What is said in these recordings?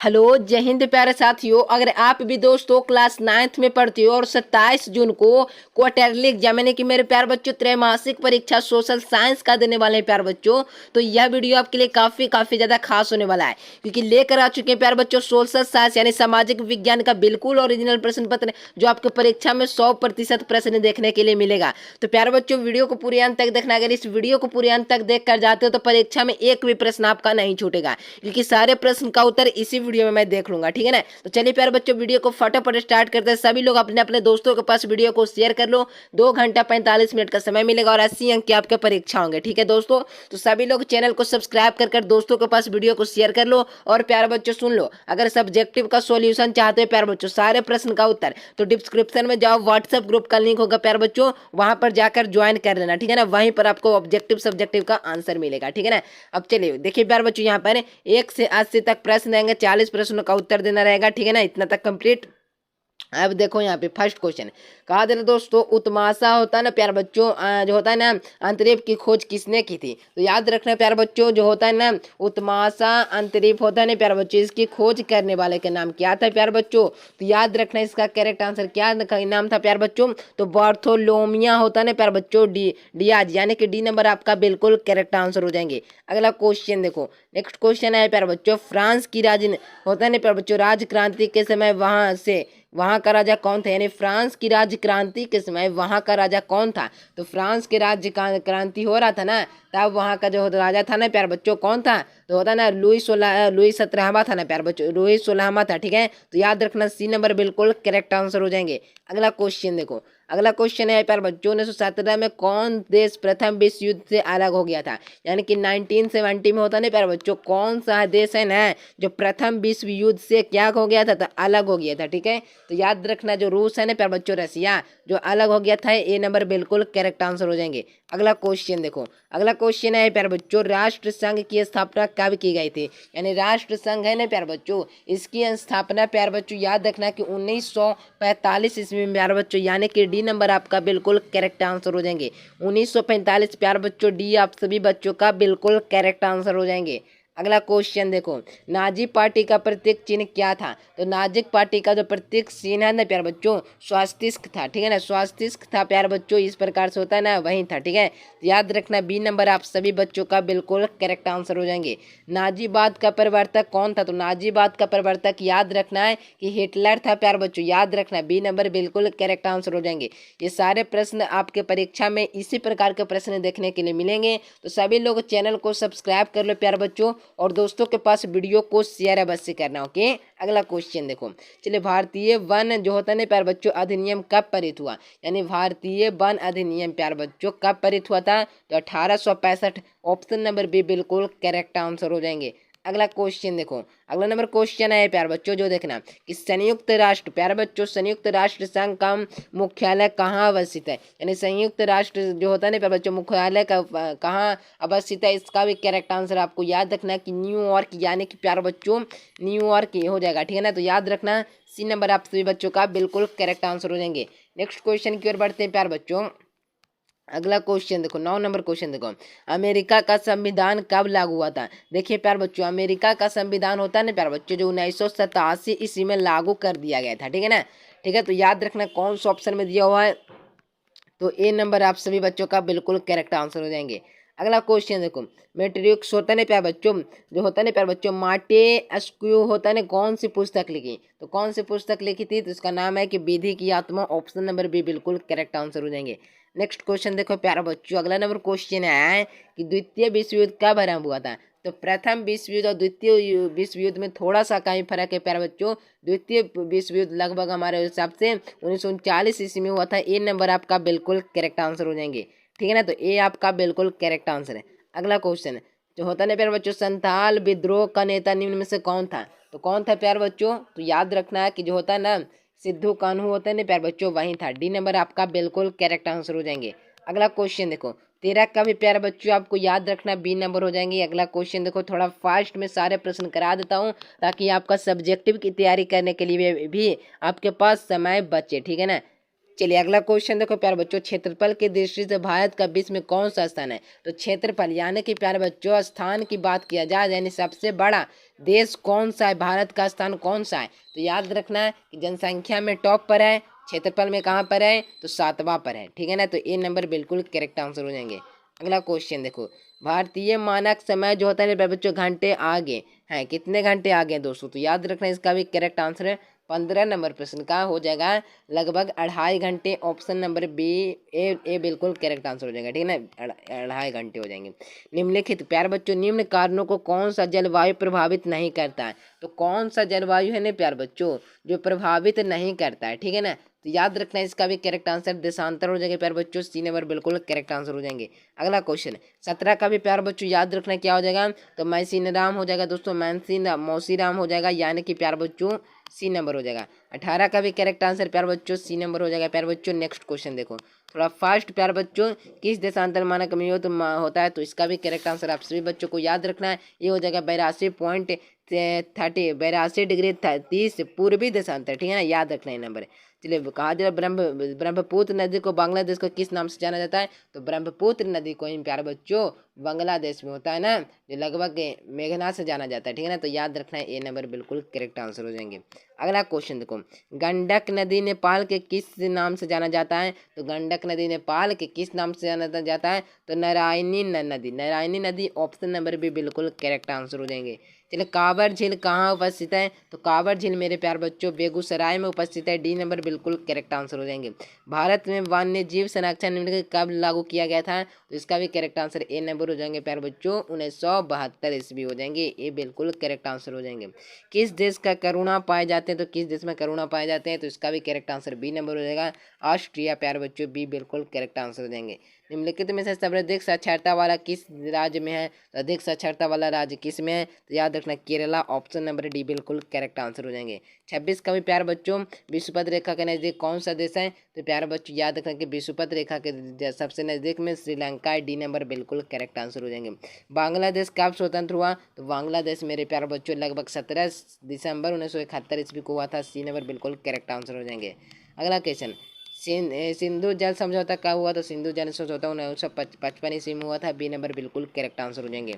Hello जय हिंद प्यारे साथियों। अगर आप भी दोस्तों क्लास 9th में पढ़ते हो और 27 जून को क्वार्टरली एग्जाम यानी कि मेरे प्यारे बच्चों त्रैमासिक परीक्षा सोशल साइंस का देने वाले हैं प्यारे बच्चों, तो यह वीडियो आपके लिए काफी ज्यादा खास होने वाला है क्योंकि लेकर आ चुके हैं प्यारे बच्चों सोशल साइंस यानी सामाजिक विज्ञान का बिल्कुल ओरिजिनल प्रश्न पत्र जो आपके परीक्षा में 100% प्रश्न देखने के लिए मिलेगा। तो प्यारे बच्चों वीडियो को पूरे अंत तक देखना। अगर इस वीडियो को पूरे अंत तक देख कर जाते हो तो परीक्षा में एक भी प्रश्न आपका नहीं छूटेगा क्योंकि सारे प्रश्न का उत्तर इसी वीडियो में मैं देख लूंगा। ठीक है ना, तो चलिए प्यारे बच्चों वीडियो को फटाफट स्टार्ट करते हैं। सभी लोग अपने अपने दोस्तों के पास वीडियो को शेयर कर लो। 2 घंटा 45 मिनट का समय मिलेगा और 80 अंक की आपके परीक्षा होंगे। ठीक है दोस्तों, तो सभी लोग चैनल को सब्सक्राइब कर दोस्तों के पास वीडियो को शेयर कर लो। और प्यारे बच्चों सुन लो, अगर सब्जेक्टिव का सॉल्यूशन चाहते हो प्यारे बच्चों सारे प्रश्न का उत्तर, तो डिस्क्रिप्शन में जाओ, व्हाट्सएप ग्रुप का लिंक होगा प्यारे बच्चों, वहां पर जाकर ज्वाइन कर लेना। ठीक है ना, वहीं पर आपको ऑब्जेक्टिव सब्जेक्टिव का आंसर मिलेगा। ठीक है ना, अब चलिए देखिए प्यारे बच्चों यहाँ पर 1 से 80 तक प्रश्न देंगे, 40 प्रश्नों का उत्तर देना रहेगा। ठीक है ना, इतना तक कंप्लीट। अब देखो यहाँ पे फर्स्ट क्वेश्चन कहा दे रहा दोस्तों, उत्माशा होता है ना प्यारे बच्चों, जो होता है ना अंतरिक्ष की खोज किसने की थी? तो याद रखना प्यारे बच्चों, जो होता है ना उत्माशा अंतरिक्ष होता है ना प्यारे बच्चों, इसकी खोज करने वाले का नाम क्या था प्यारे बच्चों? तो याद रखना इसका करेक्ट आंसर क्या नाम था प्यारे बच्चों? तो बार्थोलोमिया होता है ना प्यारे बच्चों, डियाज, यानी कि डी नंबर आपका बिल्कुल करेक्ट आंसर हो जाएंगे। अगला क्वेश्चन देखो, नेक्स्ट क्वेश्चन है प्यारे बच्चों, फ्रांस की होता है ना प्यारे बच्चों राज क्रांति के समय वहां का राजा कौन था? यानी फ्रांस की राज्य क्रांति के समय वहां का राजा कौन था? तो फ्रांस के राज्य क्रांति हो रहा था ना, तब वहां का जो राजा था ना प्यारे बच्चों कौन था? तो होता ना लुई 17वां था ना प्यारे बच्चों, लुई 16वां था। ठीक है, तो याद रखना सी नंबर बिल्कुल करेक्ट आंसर हो जाएंगे। अगला क्वेश्चन देखो, अगला क्वेश्चन है प्यारे बच्चों, 1917 में कौन देश प्रथम विश्व युद्ध से अलग हो गया था? यानी कि 1970 में होता ना प्यारे बच्चों, कौन सा देश है ना जो प्रथम विश्व युद्ध से क्या हो गया था? तो अलग हो गया था। ठीक है, तो याद रखना जो रूस है ना प्यारे बच्चों, रसिया, जो अलग हो गया था, ए नंबर बिल्कुल करेक्ट आंसर हो जाएंगे। अगला क्वेश्चन देखो, अगला क्वेश्चन है प्यारे बच्चों, राष्ट्र संघ की स्थापना कब की गई थी? यानी राष्ट्र संघ है ना प्यारे बच्चों, इसकी स्थापना प्यारे बच्चों याद रखना कि 1945 ईस्वी में प्यारे बच्चों, यानी कि डी नंबर आपका बिल्कुल करेक्ट आंसर हो जाएंगे। 1945 प्यारे बच्चों, डी आप सभी बच्चों का बिल्कुल करेक्ट आंसर हो जाएंगे। अगला क्वेश्चन देखो, नाजी पार्टी का प्रतीक चिन्ह क्या था? तो नाजिक पार्टी का जो प्रतीक चिन्ह है ना प्यारे बच्चों, स्वास्तिक था। ठीक है ना, स्वास्तिक था प्यारे बच्चों, इस प्रकार से होता है ना, वही था। ठीक है, तो याद रखना बी नंबर आप सभी बच्चों का बिल्कुल करेक्ट आंसर हो जाएंगे। नाजीवाद का प्रवर्तक कौन था? तो नाजीवाद का प्रवर्तक याद रखना है कि हिटलर था प्यारे बच्चों, याद रखना बी नंबर बिल्कुल करेक्ट आंसर हो जाएंगे। ये सारे प्रश्न आपके परीक्षा में इसी प्रकार के प्रश्न देखने के लिए मिलेंगे, तो सभी लोग चैनल को सब्सक्राइब कर लो प्यारे बच्चों और दोस्तों के पास वीडियो को शेयर अवश्य करना। ओके, अगला क्वेश्चन देखो, चलिए भारतीय वन जो होता है ना प्यारे बच्चों अधिनियम कब पारित हुआ? यानी भारतीय वन अधिनियम प्यारे बच्चों कब पारित हुआ था? तो 1865। ऑप्शन नंबर बी बिल्कुल करेक्ट आंसर हो जाएंगे। अगला क्वेश्चन देखो, अगला नंबर क्वेश्चन है प्यारे बच्चों, जो देखना कि संयुक्त राष्ट्र प्यारे बच्चों, संयुक्त राष्ट्र संघ का मुख्यालय कहाँ अवस्थित है? यानी संयुक्त राष्ट्र जो होता है ना प्यारे बच्चों, मुख्यालय का कहाँ अवस्थित है? इसका भी करेक्ट आंसर आपको याद रखना है कि न्यूयॉर्क, यानी कि प्यारे बच्चों न्यूयॉर्क हो जाएगा। ठीक है ना, तो याद रखना सी नंबर आप सभी बच्चों का बिल्कुल करेक्ट आंसर हो जाएंगे। नेक्स्ट क्वेश्चन की ओर बढ़ते हैं प्यारे बच्चों। अगला क्वेश्चन देखो, 9 नंबर क्वेश्चन देखो, अमेरिका का संविधान कब लागू हुआ था? देखिए प्यारे बच्चों, अमेरिका का संविधान होता है ना प्यारे बच्चों, जो 1987 ईस्वी में लागू कर दिया गया था। ठीक है ना, ठीक है, तो याद रखना कौन सा ऑप्शन में दिया हुआ है? तो ए नंबर आप सभी बच्चों का बिल्कुल करेक्ट आंसर हो जाएंगे। अगला क्वेश्चन देखो, मैट्रिक्स होता है ना प्यारे बच्चों, जो होता है ना प्यारे बच्चों मार्टे एस्क्यू होता है ना, कौन सी पुस्तक लिखी? तो कौन सी पुस्तक लिखी थी? तो इसका नाम है कि विधि की आत्मा। ऑप्शन नंबर बी बिल्कुल करेक्ट आंसर हो जाएंगे। नेक्स्ट क्वेश्चन देखो प्यारे बच्चों, अगला नंबर क्वेश्चन है कि द्वितीय विश्व युद्ध कब आरंभ हुआ था? तो प्रथम विश्व युद्ध और द्वितीय विश्व युद्ध में थोड़ा सा कहीं फर्क है प्यारे बच्चों। द्वितीय विश्व युद्ध लगभग हमारे हिसाब से 1939 ईस्वी में हुआ था। ए नंबर आपका बिल्कुल करेक्ट आंसर हो जाएंगे। ठीक है ना, तो ए आपका बिल्कुल करेक्ट आंसर है। अगला क्वेश्चन जो होता है ना प्यारे बच्चों, संथाल विद्रोह का नेता निम्न में से कौन था? तो कौन था प्यारे बच्चों? तो याद रखना है कि जो होता है ना सिद्धू कान्हू होता है ना प्यारे बच्चों, वही था। डी नंबर आपका बिल्कुल करेक्ट आंसर हो जाएंगे। अगला क्वेश्चन देखो, 13 का भी प्यारे बच्चों आपको याद रखना बी नंबर हो जाएंगे। अगला क्वेश्चन देखो, थोड़ा फास्ट में सारे प्रश्न करा देता हूँ ताकि आपका सब्जेक्टिव की तैयारी करने के लिए भी आपके पास समय बचे। ठीक है ना, चलिए अगला क्वेश्चन देखो प्यारे बच्चों, क्षेत्रफल की दृष्टि से भारत का विश्व में कौन सा स्थान है? तो क्षेत्रफल यानी कि प्यारे बच्चों स्थान की बात किया जाए यानी सबसे बड़ा देश कौन सा है, भारत का स्थान कौन सा है? तो याद रखना है कि जनसंख्या में टॉप पर है, क्षेत्रफल में कहाँ पर है? तो 7वां पर है, ठीक है ना। तो ए नंबर बिल्कुल करेक्ट आंसर हो जाएंगे। अगला क्वेश्चन देखो, भारतीय मानक समय जो होता है प्यारे बच्चों घंटे आगे है, कितने घंटे आगे हैं दोस्तों? तो याद रखना इसका भी करेक्ट आंसर है 15 नंबर प्रश्न का हो जाएगा लगभग 2.5 घंटे। ऑप्शन नंबर बी ए बिल्कुल करेक्ट आंसर हो जाएगा, ठीक है ना, 2.5 घंटे हो जाएंगे। निम्नलिखित प्यारे बच्चों निम्न कारणों को कौन सा जलवायु प्रभावित नहीं करता है? तो कौन सा जलवायु है ना प्यारे बच्चों जो प्रभावित नहीं करता है, ठीक है ना। तो याद रखना इसका भी करेक्ट आंसर देशांतर हो जाएगा प्यारे बच्चों, सी नंबर बिल्कुल करेक्ट आंसर हो जाएंगे। अगला क्वेश्चन 17 का भी प्यारे बच्चों याद रखना क्या हो जाएगा? तो मैसीन राम हो जाएगा दोस्तों, मैंसीन मौसी राम हो जाएगा, यानी कि प्यारे बच्चों सी नंबर हो जाएगा। 18 का भी करेक्ट आंसर प्यारे बच्चों सी नंबर हो जाएगा। प्यारे बच्चों नेक्स्ट क्वेश्चन देखो थोड़ा फास्ट प्यारे बच्चों, किस देशांतर मानक में होता है? तो इसका भी करेक्ट आंसर आप सभी बच्चों को याद रखना है, ये हो जाएगा 82.30 पूर्वी देशांतर, ठीक है ना, याद रखना है नंबर। चलिए कहा जाए ब्रह्मपुत्र नदी को बांग्लादेश को किस नाम से जाना जाता है? तो ब्रह्मपुत्र नदी को इन प्यारे बच्चों बांग्लादेश में होता है ना, जो लगभग मेघना से जाना जाता है, ठीक है ना। तो याद रखना है ए नंबर बिल्कुल करेक्ट आंसर हो जाएंगे। अगला क्वेश्चन देखो, गंडक नदी नेपाल के किस नाम से जाना जाता है? तो गंडक नदी नेपाल के किस नाम से जाना जाता है? तो नारायणी नदी, नारायणी नदी ऑप्शन नंबर भी बिल्कुल करेक्ट आंसर हो जाएंगे। चलिए कांवर झील कहाँ उपस्थित है? तो कांवर झील मेरे प्यार बच्चों बेगूसराय में उपस्थित है, डी नंबर बिल्कुल करेक्ट आंसर हो जाएंगे। भारत में वन्य जीव संरक्षण नियम कब लागू किया गया था? तो इसका भी करेक्ट आंसर ए नंबर हो जाएंगे प्यार बच्चों 1972 ईस्वी हो जाएंगे, ये बिल्कुल करेक्ट आंसर हो जाएंगे। किस देश का करुणा पाए जाते हैं? तो किस देश में करुणा पाए जाते हैं? तो इसका भी करेक्ट आंसर बी नंबर हो जाएगा ऑस्ट्रिया, प्यार बच्चों बी बिल्कुल करेक्ट आंसर हो जाएंगे। निम्नलिखित में से सर्वाधिक साक्षरता वाला किस राज्य में है? तो अधिक साक्षरता वाला राज्य किस में है? तो याद रखना केरला, ऑप्शन नंबर डी बिल्कुल करेक्ट आंसर हो जाएंगे। 26 का भी प्यार बच्चों विषुवत रेखा के नजदीक कौन सा देश है? तो प्यार बच्चों याद रखना कि विषुवत रेखा के सबसे नजदीक में श्रीलंका है, डी नंबर बिल्कुल करेक्ट आंसर हो जाएंगे। बांग्लादेश कब स्वतंत्र हुआ? तो बांग्लादेश मेरे प्यार बच्चों लगभग 17 दिसंबर 1971 ईस्वी को हुआ था, सी नंबर बिल्कुल करेक्ट आंसर हो जाएंगे। अगला क्वेश्चन सिंधु जल समझौता कब हुआ? तो सिंधु जल समझौता 1955 ईस्वी में हुआ था, बी नंबर बिल्कुल करेक्ट आंसर हो जाएंगे।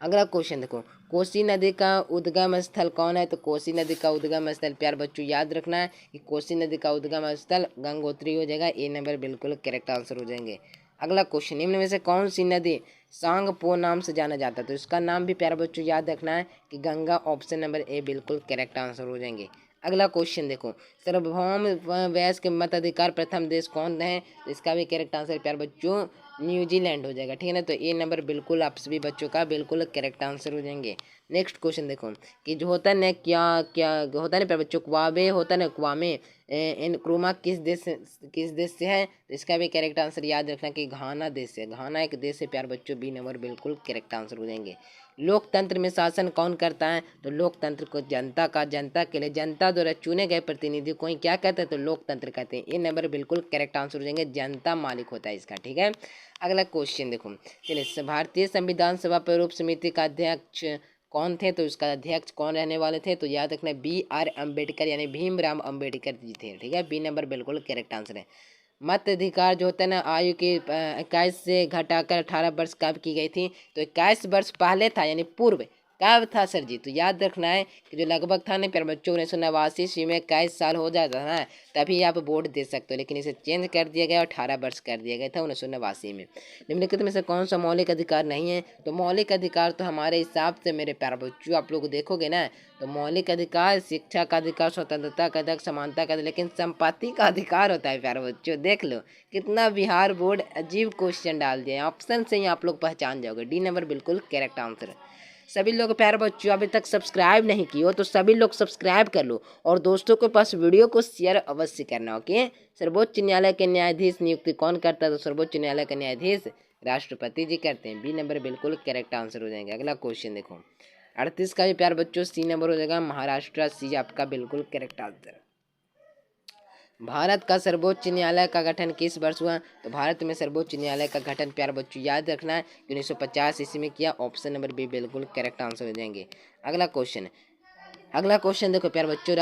अगला क्वेश्चन देखो, कोसी नदी का उद्गम स्थल कौन है? तो कोसी नदी का उद्गम स्थल प्यार बच्चों याद रखना है कि कोसी नदी का उद्गम स्थल गंगोत्री हो जाएगा, ए नंबर बिल्कुल करेक्ट आंसर हो जाएंगे। अगला क्वेश्चन निम्न में से कौन सी नदी सांगपो नाम से जाना जाता है? तो इसका नाम भी प्यार बच्चों याद रखना है कि गंगा, ऑप्शन नंबर ए बिल्कुल करेक्ट आंसर हो जाएंगे। अगला क्वेश्चन देखो, सार्वभौम वयस्क के मताधिकार प्रथम देश कौन है? तो इसका भी करेक्ट आंसर प्यार बच्चों न्यूजीलैंड हो जाएगा, ठीक है ना। तो ए नंबर बिल्कुल आप सभी बच्चों का बिल्कुल करेक्ट आंसर हो जाएंगे। नेक्स्ट क्वेश्चन देखो कि जो होता है ना क्या क्या होता है ना प्यार बच्चों क्वाबे होता है ना, क्वामे इन क्रोमा किस देश से है? तो इसका भी करेक्ट आंसर याद रखना कि घाना देश से, घाना एक देश से प्यार बच्चों, बी नंबर बिल्कुल करेक्ट आंसर हो जाएंगे। लोकतंत्र में शासन कौन करता है? तो लोकतंत्र को जनता के लिए जनता द्वारा चुने गए प्रतिनिधि को ही क्या कहते हैं? तो लोकतंत्र कहते हैं, ये नंबर बिल्कुल करेक्ट आंसर हो जाएंगे, जनता मालिक होता है इसका, ठीक है। अगला क्वेश्चन देखो, चलिए भारतीय संविधान सभा प्रारूप समिति का अध्यक्ष कौन थे? तो इसका अध्यक्ष कौन रहने वाले थे? तो याद रखना BR अम्बेडकर यानी भीमराव अम्बेडकर जी थे, ठीक है, बी नंबर बिल्कुल करेक्ट आंसर है। मत अधिकार जो होता है ना आयु की 21 से घटाकर 18 वर्ष कब की गई थी? तो 21 वर्ष पहले था यानी पूर्व कब था सर जी? तो याद रखना है कि जो लगभग था ना प्यारे बच्चों 1989 ईस्वी में 21 साल हो जाता है ना तभी आप वोट दे सकते हो, लेकिन इसे चेंज कर दिया गया और 18 वर्ष कर दिया गया था 1989 में। निम्नलिखित में से कौन सा मौलिक अधिकार नहीं है? तो मौलिक अधिकार तो हमारे हिसाब से मेरे प्यारे बच्चों आप लोग देखोगे ना तो मौलिक अधिकार शिक्षा का अधिकार, स्वतंत्रता का अधिकार, समानता का, लेकिन संपत्ति का अधिकार होता है प्यारे बच्चों। देख लो कितना बिहार बोर्ड अजीब क्वेश्चन डाल दिए, ऑप्शन से ही आप लोग पहचान जाओगे, डी नंबर बिल्कुल करेक्ट आंसर है। सभी लोग प्यारे बच्चों अभी तक सब्सक्राइब नहीं किए हो तो सभी लोग सब्सक्राइब कर लो और दोस्तों के पास वीडियो को शेयर अवश्य करना, ओके। सर्वोच्च न्यायालय के न्यायाधीश नियुक्ति कौन करता है? तो सर्वोच्च न्यायालय के न्यायाधीश राष्ट्रपति जी करते हैं, बी नंबर बिल्कुल करेक्ट आंसर हो जाएंगे। अगला क्वेश्चन देखो 38 का भी प्यारे बच्चों सी नंबर हो जाएगा, महाराष्ट्र, सी आपका बिल्कुल करेक्ट आंसर। भारत का सर्वोच्च न्यायालय का गठन किस वर्ष हुआ? तो भारत में सर्वोच्च न्यायालय का गठन प्यारे बच्चों याद रखना है 1950 ईस्वी में किया, ऑप्शन नंबर बी बिल्कुल करेक्ट आंसर हो जाएंगे। अगला क्वेश्चन अगला क्वेश्चन देखो प्यारे बच्चों,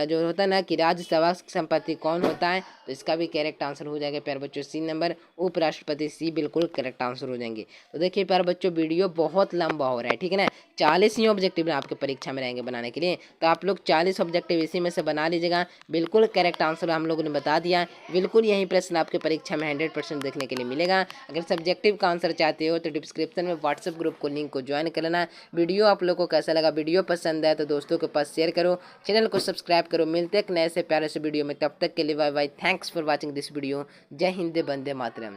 जो होता है ना कि राज्यसभा संपत्ति कौन होता है, तो इसका भी करेक्ट आंसर हो जाएगा प्यारे बच्चों सी नंबर, उपराष्ट्रपति। सी बिल्कुल करेक्ट आंसर हो जाएंगे। तो देखिए प्यारे बच्चों, वीडियो बहुत लंबा हो रहा है, ठीक है ना। 40 ही ऑब्जेक्टिव आपके परीक्षा में रहेंगे बनाने के लिए, तो आप लोग 40 ऑब्जेक्टिव इसी में से बना लीजिएगा। बिल्कुल करेक्ट आंसर हम लोगों ने बता दिया। बिल्कुल यही प्रश्न आपके परीक्षा में 100% देखने के लिए मिलेगा। अगर सब्जेक्टिव का आंसर चाहते हो तो डिस्क्रिप्शन में व्हाट्सएप ग्रुप को लिंक को ज्वाइन कर लेना। वीडियो आप लोग को कैसा लगा, वीडियो पसंद है तो दोस्तों के पास शेयर करो, चैनल को सब्सक्राइब करो। मिलते हैं नए से प्यारे से वीडियो में, तब तक के लिए bye bye. Thanks for watching this video. जय हिंद, वंदे मातरम।